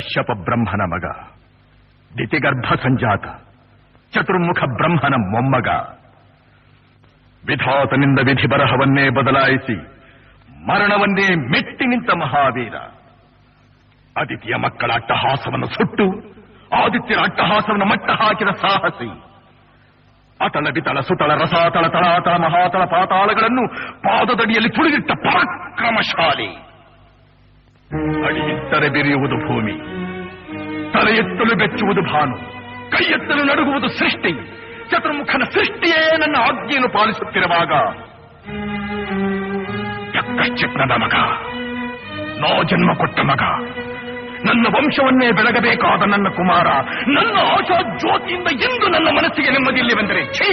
ಕಶ್ಯಪ ಬ್ರಹ್ಮನ ಮಗ, ದಿತಿಗರ್ಭ ಸಂಜಾತ, ಚತುರ್ಮುಖ ಬ್ರಹ್ಮನ ಮೊಮ್ಮಗ. ವಿಧಾತನಿಂದ ವಿಧಿ ಬರಹವನ್ನೇ ಬದಲಾಯಿಸಿ ಮರಣವನ್ನೇ ಮೆಟ್ಟಿ ನಿಂತ ಮಹಾವೀರ. ಅದಿತಿಯ ಮಕ್ಕಳ ಅಟ್ಟಹಾಸವನ್ನು ಸುಟ್ಟು ಆದಿತ್ಯರ ಅಟ್ಟಹಾಸವನ್ನು ಮಟ್ಟ ಹಾಕಿದ ಸಾಹಸಿ. ಅತಳ ಬಿತಳ ಸುತಳ ರಸಾತಳ ತಳಾತಳ ಮಹಾತಳ ಪಾತಾಳಗಳನ್ನು ಪಾದದಡಿಯಲ್ಲಿ ತುಳಿದಿಟ್ಟ ಪರಾಕ್ರಮಶಾಲಿ. ಅಡಿಯಿಟ್ಟರೆ ಬಿರಿಯುವುದು ಭೂಮಿ, ತಲೆ ಎತ್ತಲು ಬೆಚ್ಚುವುದು ಭಾನು, ಕೈ ಎತ್ತಲು ನಡುಗುವುದು ಸೃಷ್ಟಿ. ಚತುರ್ಮುಖನ ಸೃಷ್ಟಿಯೇ ನನ್ನ ಆಜ್ಞೆಯನ್ನು ಪಾಲಿಸುತ್ತಿರುವಾಗ ಯಕ್ಕಶ್ಚಿತ್ನದ ಮಗ, ನೋ ಜನ್ಮ ಕೊಟ್ಟ ಮಗ, ನನ್ನ ವಂಶವನ್ನೇ ಬೆಳಗಬೇಕಾದ ನನ್ನ ಕುಮಾರ, ನನ್ನ ಆಶಾ ಜ್ಯೋತಿಯಿಂದ ಎಂದು ನನ್ನ ಮನಸ್ಸಿಗೆ ನೆಮ್ಮದಿಯಲ್ಲಿ ಬಂದರೆ ಛೀ,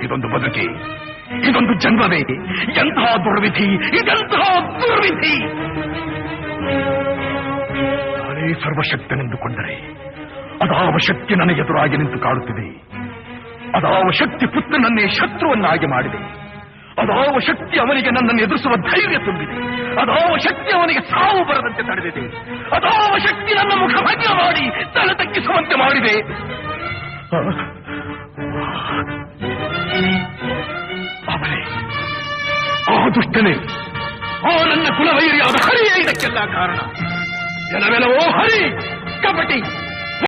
ಇದೊಂದು ಬದುಕಿ, ಇದೊಂದು ಜನ್ಮವೇ, ಎಂತಹ ದುರ್ವಿಧಿ, ಇದೆಂತಹ ದುರ್ವಿಧಿ. ನಾನೇ ಸರ್ವಶಕ್ತನೆಂದುಕೊಂಡರೆ ಅದಾವ ಶಕ್ತಿ ನನಗೆ ಎದುರಾಗಿ ನಿಂತು ಕಾಡುತ್ತಿದೆ. ಅದಾವ ಶಕ್ತಿ ಪುತ್ರನನ್ನೇ ಶತ್ರುವನ್ನಾಗಿ ಮಾಡಿದೆ. ಅದಾವ ಶಕ್ತಿ ಅವನಿಗೆ ನನ್ನನ್ನು ಎದುರಿಸುವ ಧೈರ್ಯ ತುಂಬಿದೆ. ಅದಾವ ಶಕ್ತಿ ಅವನಿಗೆ ಸಾವು ಬರದಂತೆ ತಡೆದಿದೆ. ಅದಾವ ಶಕ್ತಿ ನನ್ನ ಮುಖ ಭಂಗ ಮಾಡಿ ತಲೆ ತಗ್ಗಿಸುವಂತೆ ಮಾಡಿದೆ. ಅವನೇ, ಆ ದುಷ್ಟನೇ, ಆ ನನ್ನ ಕುಲವೈರಿಯಾದ ಹರಿಯೇ ಇದಕ್ಕೆಲ್ಲ ಕಾರಣ. ಜನವೆಲ್ಲವೋ ಹರಿ, ಕಪಟಿ,